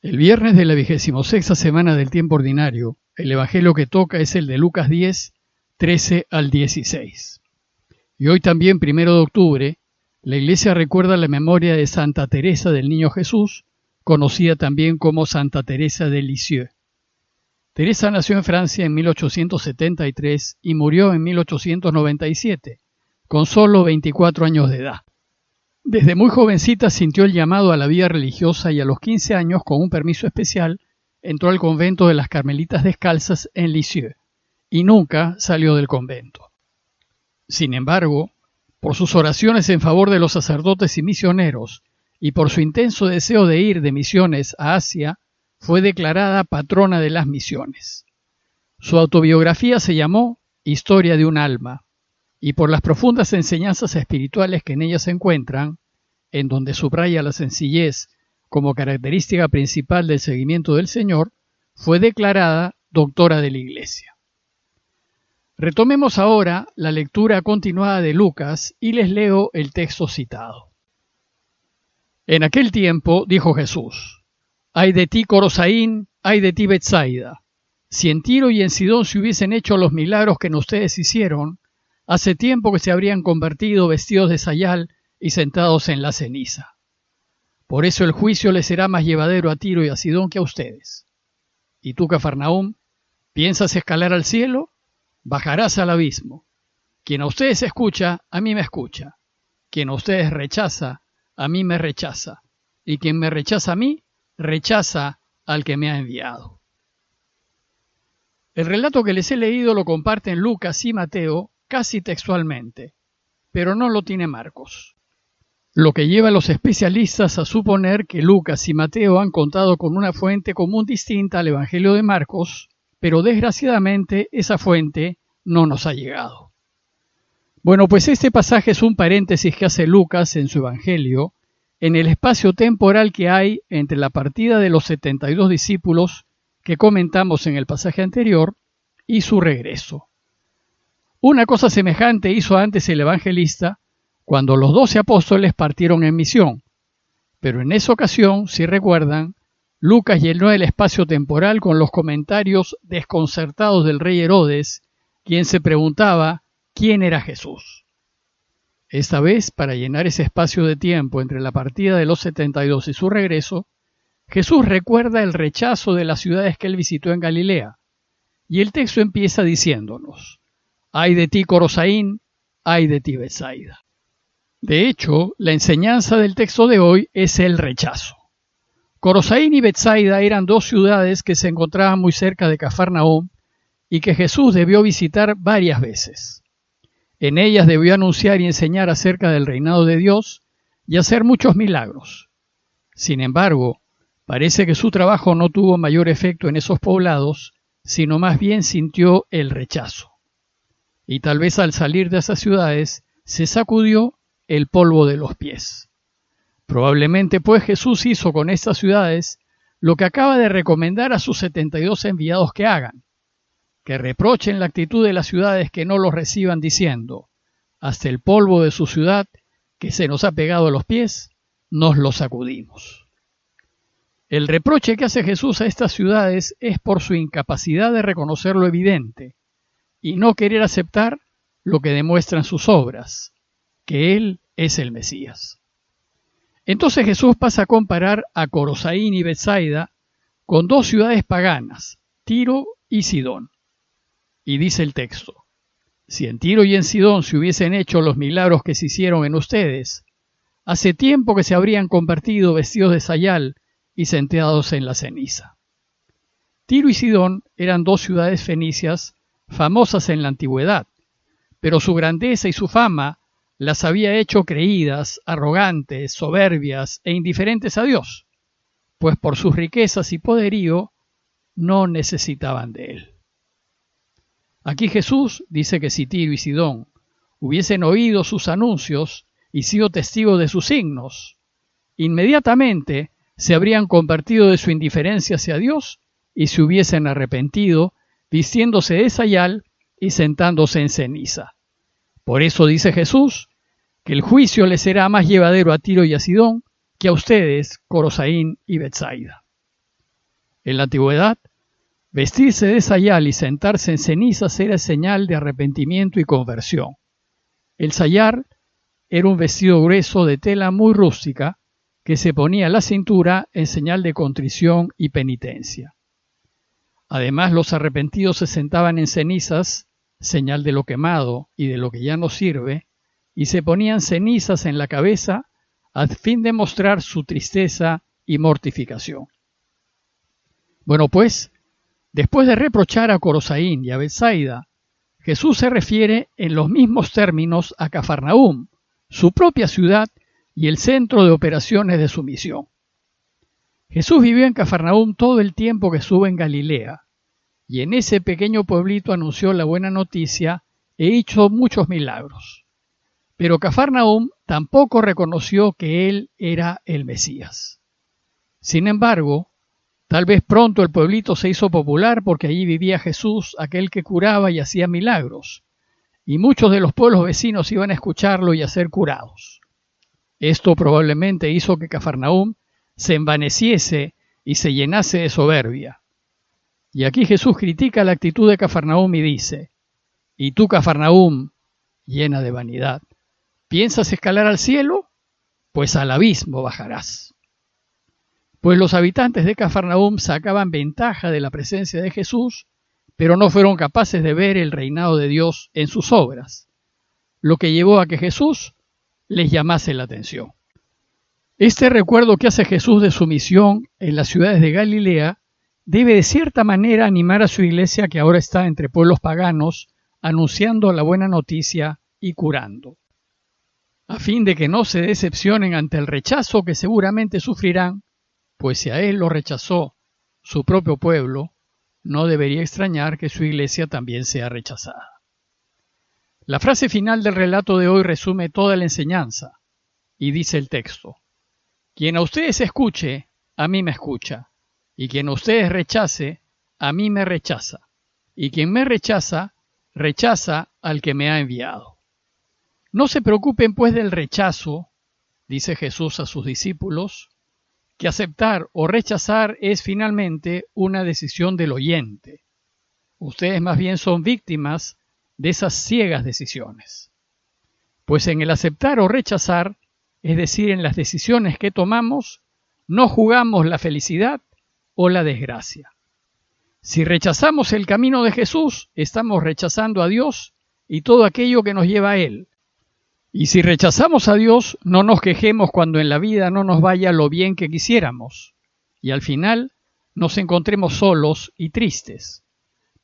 El viernes de la 26ª semana del tiempo ordinario, el evangelio que toca es el de Lucas 10, 13 al 16. Y hoy también, 1 de octubre, la Iglesia recuerda la memoria de Santa Teresa del Niño Jesús, conocida también como Santa Teresa de Lisieux. Teresa nació en Francia en 1873 y murió en 1897, con solo 24 años de edad. Desde muy jovencita sintió el llamado a la vida religiosa y a los 15 años, con un permiso especial, entró al convento de las Carmelitas Descalzas en Lisieux y nunca salió del convento. Sin embargo, por sus oraciones en favor de los sacerdotes y misioneros y por su intenso deseo de ir de misiones a Asia, fue declarada patrona de las misiones. Su autobiografía se llamó Historia de un alma, y por las profundas enseñanzas espirituales que en ella se encuentran, en donde subraya la sencillez como característica principal del seguimiento del Señor, fue declarada doctora de la Iglesia. Retomemos ahora la lectura continuada de Lucas y les leo el texto citado. En aquel tiempo dijo Jesús: «Ay de ti, Corosaín, ay de ti, Betsaida. Si en Tiro y en Sidón se hubiesen hecho los milagros que en ustedes hicieron, hace tiempo que se habrían convertido vestidos de sayal y sentados en la ceniza. Por eso el juicio les será más llevadero a Tiro y a Sidón que a ustedes. Y tú, Cafarnaúm, ¿piensas escalar al cielo? Bajarás al abismo. Quien a ustedes escucha, a mí me escucha. Quien a ustedes rechaza, a mí me rechaza. Y quien me rechaza a mí, rechaza al que me ha enviado». El relato que les he leído lo comparten Lucas y Mateo casi textualmente, pero no lo tiene Marcos, lo que lleva a los especialistas a suponer que Lucas y Mateo han contado con una fuente común distinta al Evangelio de Marcos, pero desgraciadamente esa fuente no nos ha llegado. Bueno, pues este pasaje es un paréntesis que hace Lucas en su Evangelio en el espacio temporal que hay entre la partida de los 72 discípulos que comentamos en el pasaje anterior y su regreso. Una cosa semejante hizo antes el evangelista cuando los 12 apóstoles partieron en misión, pero en esa ocasión, si recuerdan, Lucas llenó el espacio temporal con los comentarios desconcertados del rey Herodes, quien se preguntaba quién era Jesús. Esta vez, para llenar ese espacio de tiempo entre la partida de los 72 y su regreso, Jesús recuerda el rechazo de las ciudades que él visitó en Galilea, y el texto empieza diciéndonos: «Ay de ti, Corosaín, ay de ti, Betsaida». De hecho, la enseñanza del texto de hoy es el rechazo. Corosaín y Betsaida eran dos ciudades que se encontraban muy cerca de Cafarnaúm y que Jesús debió visitar varias veces. En ellas debió anunciar y enseñar acerca del reinado de Dios y hacer muchos milagros. Sin embargo, parece que su trabajo no tuvo mayor efecto en esos poblados, sino más bien sintió el rechazo. Y tal vez al salir de esas ciudades se sacudió el polvo de los pies. Probablemente pues Jesús hizo con estas ciudades lo que acaba de recomendar a sus 72 enviados que hagan, que reprochen la actitud de las ciudades que no los reciban diciendo: «Hasta el polvo de su ciudad que se nos ha pegado a los pies, nos lo sacudimos». El reproche que hace Jesús a estas ciudades es por su incapacidad de reconocer lo evidente y no querer aceptar lo que demuestran sus obras, que Él es el Mesías. Entonces Jesús pasa a comparar a Corosaín y Betsaida con dos ciudades paganas, Tiro y Sidón. Y dice el texto: «Si en Tiro y en Sidón se hubiesen hecho los milagros que se hicieron en ustedes, hace tiempo que se habrían convertido vestidos de sayal y sentados en la ceniza». Tiro y Sidón eran dos ciudades fenicias famosas en la antigüedad, pero su grandeza y su fama las había hecho creídas, arrogantes, soberbias e indiferentes a Dios, pues por sus riquezas y poderío no necesitaban de Él. Aquí Jesús dice que si Tiro y Sidón hubiesen oído sus anuncios y sido testigos de sus signos, inmediatamente se habrían convertido de su indiferencia hacia Dios y se hubiesen arrepentido, vistiéndose de sayal y sentándose en ceniza. Por eso dice Jesús que el juicio les será más llevadero a Tiro y a Sidón que a ustedes, Corosaín y Betsaida. En la antigüedad, vestirse de sayal y sentarse en cenizas era señal de arrepentimiento y conversión. El sayal era un vestido grueso de tela muy rústica que se ponía a la cintura en señal de contrición y penitencia. Además, los arrepentidos se sentaban en cenizas, señal de lo quemado y de lo que ya no sirve, y se ponían cenizas en la cabeza a fin de mostrar su tristeza y mortificación. Bueno, pues, después de reprochar a Corosaín y a Betsaida, Jesús se refiere en los mismos términos a Cafarnaúm, su propia ciudad y el centro de operaciones de su misión. Jesús vivió en Cafarnaúm todo el tiempo que estuvo en Galilea, y en ese pequeño pueblito anunció la buena noticia e hizo muchos milagros. Pero Cafarnaúm tampoco reconoció que él era el Mesías. Sin embargo, tal vez pronto el pueblito se hizo popular porque allí vivía Jesús, aquel que curaba y hacía milagros, y muchos de los pueblos vecinos iban a escucharlo y a ser curados. Esto probablemente hizo que Cafarnaúm se envaneciese y se llenase de soberbia. Y aquí Jesús critica la actitud de Cafarnaúm y dice: «Y tú, Cafarnaúm, llena de vanidad, ¿piensas escalar al cielo? Pues al abismo bajarás». Pues los habitantes de Cafarnaúm sacaban ventaja de la presencia de Jesús, pero no fueron capaces de ver el reinado de Dios en sus obras, lo que llevó a que Jesús les llamase la atención. Este recuerdo que hace Jesús de su misión en las ciudades de Galilea debe de cierta manera animar a su iglesia, que ahora está entre pueblos paganos, anunciando la buena noticia y curando, a fin de que no se decepcionen ante el rechazo que seguramente sufrirán, pues si a él lo rechazó su propio pueblo, no debería extrañar que su iglesia también sea rechazada. La frase final del relato de hoy resume toda la enseñanza, y dice el texto: «Quien a ustedes escuche, a mí me escucha, y quien a ustedes rechace, a mí me rechaza, y quien me rechaza, rechaza al que me ha enviado». No se preocupen pues del rechazo, dice Jesús a sus discípulos, que aceptar o rechazar es finalmente una decisión del oyente. Ustedes más bien son víctimas de esas ciegas decisiones. Pues en el aceptar o rechazar, es decir, en las decisiones que tomamos, no jugamos la felicidad o la desgracia. Si rechazamos el camino de Jesús, estamos rechazando a Dios y todo aquello que nos lleva a Él. Y si rechazamos a Dios, no nos quejemos cuando en la vida no nos vaya lo bien que quisiéramos, y al final nos encontremos solos y tristes.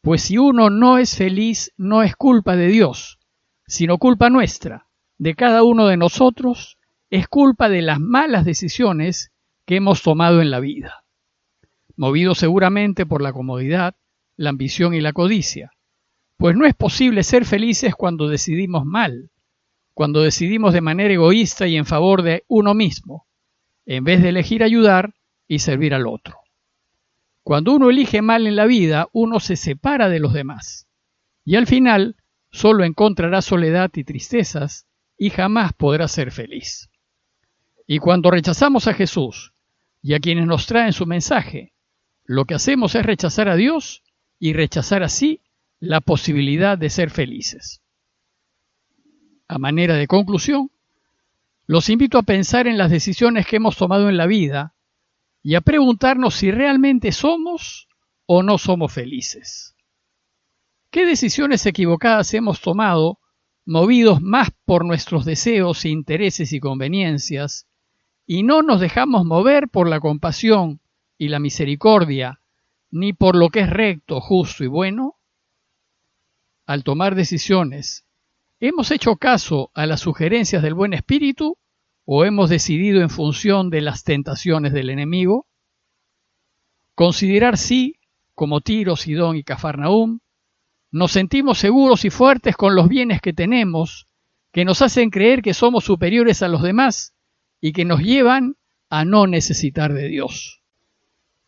Pues si uno no es feliz, no es culpa de Dios, sino culpa nuestra, de cada uno de nosotros, es culpa de las malas decisiones que hemos tomado en la vida, movidos seguramente por la comodidad, la ambición y la codicia. Pues no es posible ser felices cuando decidimos mal, cuando decidimos de manera egoísta y en favor de uno mismo, en vez de elegir ayudar y servir al otro. Cuando uno elige mal en la vida, uno se separa de los demás, y al final solo encontrará soledad y tristezas y jamás podrá ser feliz. Y cuando rechazamos a Jesús y a quienes nos traen su mensaje, lo que hacemos es rechazar a Dios y rechazar así la posibilidad de ser felices. A manera de conclusión, los invito a pensar en las decisiones que hemos tomado en la vida y a preguntarnos si realmente somos o no somos felices. ¿Qué decisiones equivocadas hemos tomado, movidos más por nuestros deseos, intereses y conveniencias, y no nos dejamos mover por la compasión y la misericordia, ni por lo que es recto, justo y bueno? Al tomar decisiones, ¿hemos hecho caso a las sugerencias del buen espíritu o hemos decidido en función de las tentaciones del enemigo? Considerar sí, como Tiro, Sidón y Cafarnaúm, nos sentimos seguros y fuertes con los bienes que tenemos, que nos hacen creer que somos superiores a los demás y que nos llevan a no necesitar de Dios.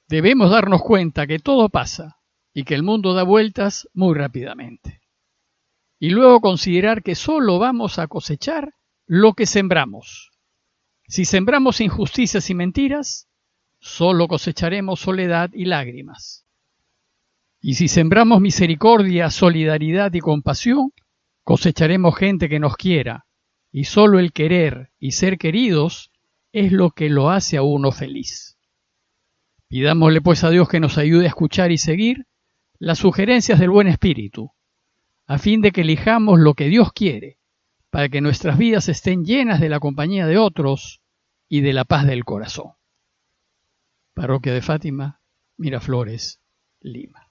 Debemos darnos cuenta que todo pasa y que el mundo da vueltas muy rápidamente. Y luego considerar que solo vamos a cosechar lo que sembramos. Si sembramos injusticias y mentiras, solo cosecharemos soledad y lágrimas. Y si sembramos misericordia, solidaridad y compasión, cosecharemos gente que nos quiera, y solo el querer y ser queridos es lo que lo hace a uno feliz. Pidámosle pues a Dios que nos ayude a escuchar y seguir las sugerencias del buen espíritu, a fin de que elijamos lo que Dios quiere, para que nuestras vidas estén llenas de la compañía de otros y de la paz del corazón. Parroquia de Fátima, Miraflores, Lima.